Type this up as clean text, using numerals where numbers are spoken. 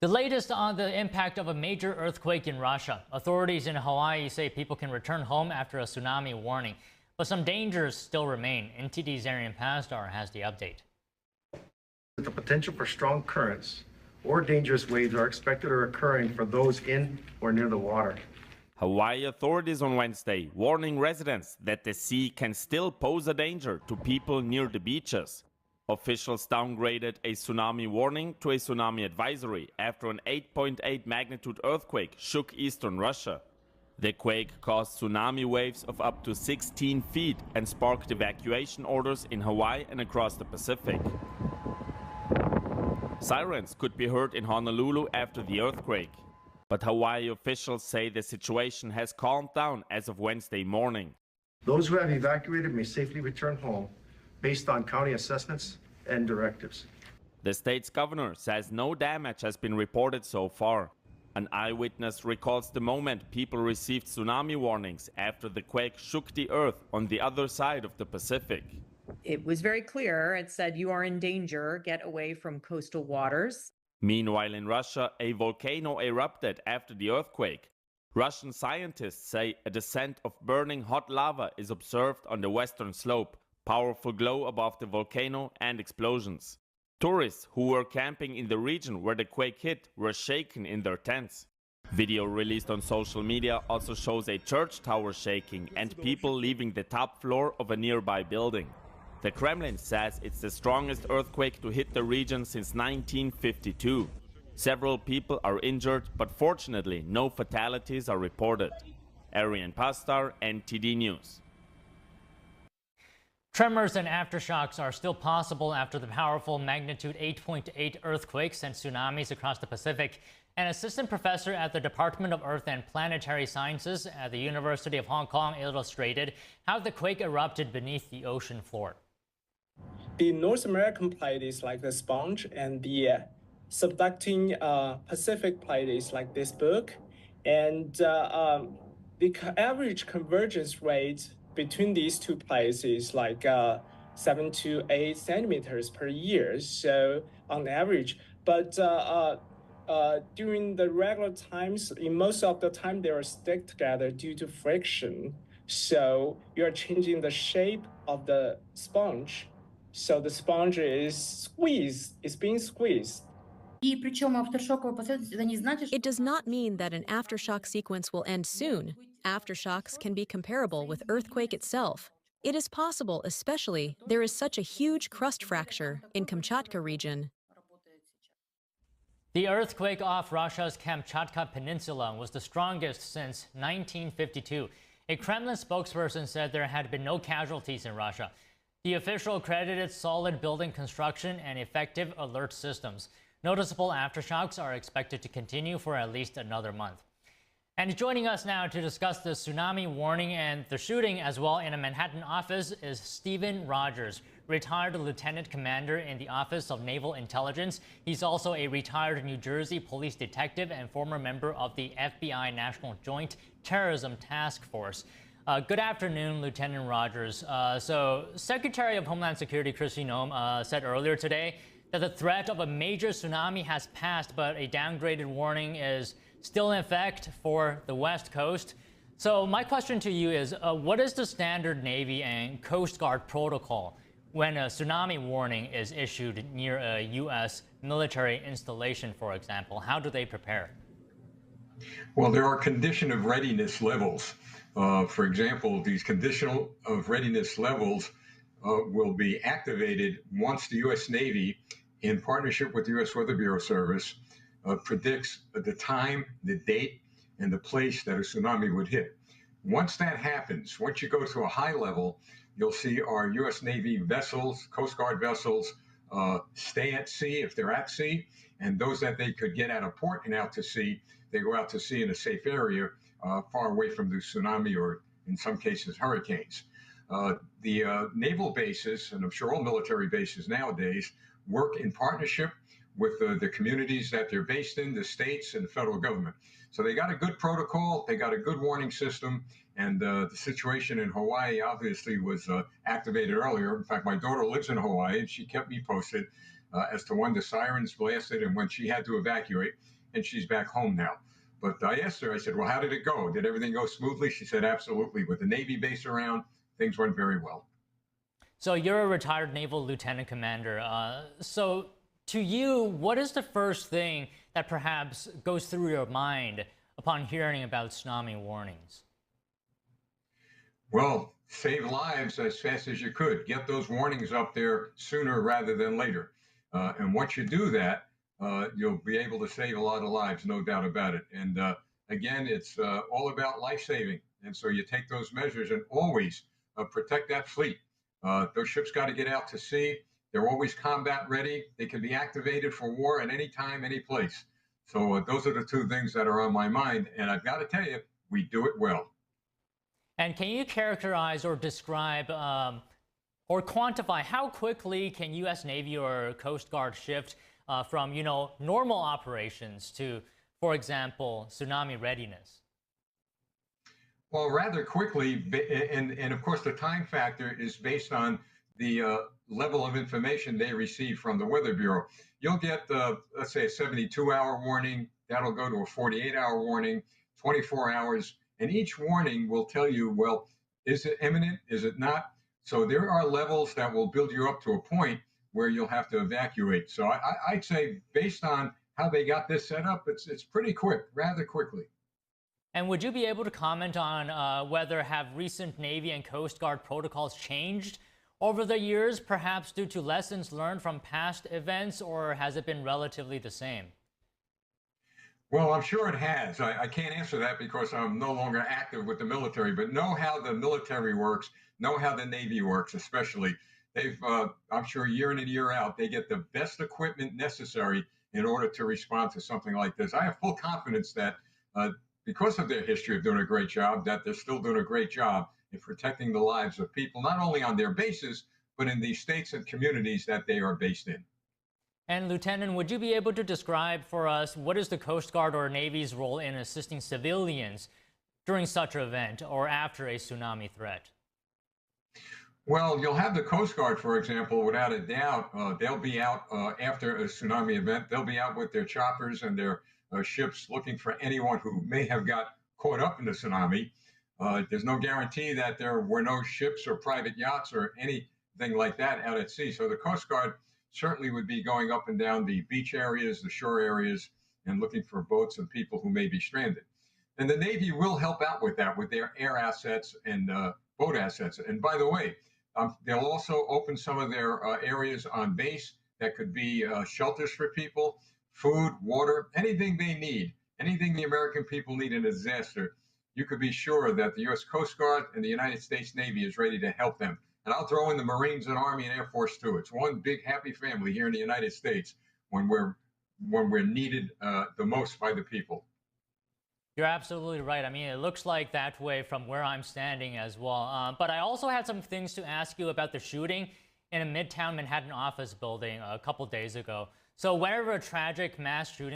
The latest on the impact of a major earthquake in Russia. Authorities in Hawaii say people can return home after a tsunami warning, but some dangers still remain. NTD's Arian Pastar has the update. The potential for strong currents or dangerous waves are expected or occurring for those in or near the water. Hawaii authorities on Wednesday warning residents that the sea can still pose a danger to people near the beaches. Officials downgraded a tsunami warning to a tsunami advisory after an 8.8 magnitude earthquake shook eastern Russia. The quake caused tsunami waves of up to 16 feet and sparked evacuation orders in Hawaii and across the Pacific. Sirens could be heard in Honolulu after the earthquake, but Hawaii officials say the situation has calmed down as of Wednesday morning. Those who have evacuated may safely return home based on county assessments and directives. The state's governor says no damage has been reported so far. An eyewitness recalls the moment people received tsunami warnings after the quake shook the earth on the other side of the Pacific. It was very clear. It said, "You are in danger, get away from coastal waters." Meanwhile, in Russia, a volcano erupted after the earthquake. Russian scientists say a descent of burning hot lava is observed on the western slope, powerful glow above the volcano and explosions. Tourists who were camping in the region where the quake hit were shaken in their tents. Video released on social media also shows a church tower shaking and people leaving the top floor of a nearby building. The Kremlin says it's the strongest earthquake to hit the region since 1952. Several people are injured, but fortunately no fatalities are reported. Arian Pastar, NTD News. Tremors and aftershocks are still possible after the powerful magnitude 8.8 earthquakes and tsunamis across the Pacific. An assistant professor at the Department of Earth and Planetary Sciences at the University of Hong Kong illustrated how the quake erupted beneath the ocean floor. The North American plate is like the sponge, and the subducting Pacific plate is like this book. And the average convergence rate between these two plates is like 7 to 8 centimeters per year, so on average. But during the regular times, in most of the time, they are stick together due to friction. So you're changing the shape of the sponge. So the sponge is squeezed, it's being squeezed. It does not mean that an aftershock sequence will end soon. Aftershocks can be comparable with earthquake itself. It is possible, especially there is such a huge crust fracture in Kamchatka region. The earthquake off Russia's Kamchatka Peninsula was the strongest since 1952. A Kremlin spokesperson said there had been no casualties in Russia. The official credited solid building construction and effective alert systems. Noticeable aftershocks are expected to continue for at least another month. And joining us now to discuss the tsunami warning and the shooting as well in a Manhattan office is Stephen Rogers, retired lieutenant commander in the Office of Naval Intelligence. He's also a retired New Jersey police detective and former member of the FBI National Joint Terrorism Task Force. Good afternoon, Lieutenant Rogers. So Secretary of Homeland Security Kristi Noem said earlier today that the threat of a major tsunami has passed, but a downgraded warning is still in effect for the West Coast. So my question to you is, what is the standard Navy and Coast Guard protocol when a tsunami warning is issued near a U.S. military installation, for example? How do they prepare? Well, there are condition of readiness levels. For example, these conditional of readiness levels will be activated once the U.S. Navy, in partnership with the U.S. Weather Bureau Service, predicts the time, the date, and the place that a tsunami would hit. Once that happens, once you go to a high level, you'll see our U.S. Navy vessels, Coast Guard vessels, stay at sea if they're at sea, and those that they could get out of port and out to sea, they go out to sea in a safe area, far away from the tsunami or, in some cases, hurricanes. The naval bases, and I'm sure all military bases nowadays, work in partnership with the communities that they're based in, the states and the federal government. So they got a good protocol, they got a good warning system, and the situation in Hawaii obviously was activated earlier. In fact, my daughter lives in Hawaii, and she kept me posted as to when the sirens blasted and when she had to evacuate, and she's back home now. But I asked her, I said, well, how did it go? Did everything go smoothly? She said, absolutely. With the Navy base around, things went very well. So you're a retired naval lieutenant commander. So to you, what is the first thing that perhaps goes through your mind upon hearing about tsunami warnings? Well, save lives as fast as you could. Get those warnings up there sooner rather than later. And once you do that, you'll be able to save a lot of lives, no doubt about it. And again, it's all about life saving. And so you take those measures and always protect that fleet. Those ships got to get out to sea. They're always combat ready. They can be activated for war at any time, any place. So those are the two things that are on my mind. And I've got to tell you, we do it well. And can you characterize or describe or quantify how quickly can U.S. Navy or Coast Guard shift from, normal operations to, for example, tsunami readiness? Well, rather quickly, and of course the time factor is based on the level of information they receive from the Weather Bureau. You'll get, let's say, a 72-hour warning. That'll go to a 48-hour warning, 24 hours. And each warning will tell you, well, is it imminent? Is it not? So there are levels that will build you up to a point where you'll have to evacuate. So I'd say based on how they got this set up, it's pretty quick, rather quickly. And would you be able to comment on whether have recent Navy and Coast Guard protocols changed over the years, perhaps due to lessons learned from past events, or has it been relatively the same? Well, I'm sure it has. I can't answer that because I'm no longer active with the military, but know how the military works, know how the Navy works, especially. I'm sure year in and year out, they get the best equipment necessary in order to respond to something like this. I have full confidence that because of their history of doing a great job, that they're still doing a great job in protecting the lives of people, not only on their bases, but in the states and communities that they are based in. And Lieutenant, would you be able to describe for us what is the Coast Guard or Navy's role in assisting civilians during such an event or after a tsunami threat? Well, you'll have the Coast Guard, for example, without a doubt. They'll be out after a tsunami event. They'll be out with their choppers and their ships looking for anyone who may have got caught up in the tsunami. There's no guarantee that there were no ships or private yachts or anything like that out at sea. So the Coast Guard certainly would be going up and down the beach areas, the shore areas, and looking for boats and people who may be stranded. And the Navy will help out with that, with their air assets and boat assets. And by the way, they'll also open some of their areas on base that could be shelters for people, food, water, anything they need, anything the American people need in a disaster. You could be sure that the U.S. Coast Guard and the United States Navy is ready to help them. And I'll throw in the Marines and Army and Air Force too. It's one big happy family here in the United States when we're needed the most by the people. You're absolutely right. I mean, it looks like that way from where I'm standing as well. But I also had some things to ask you about the shooting in a Midtown Manhattan office building a couple days ago. So whenever a tragic mass shooting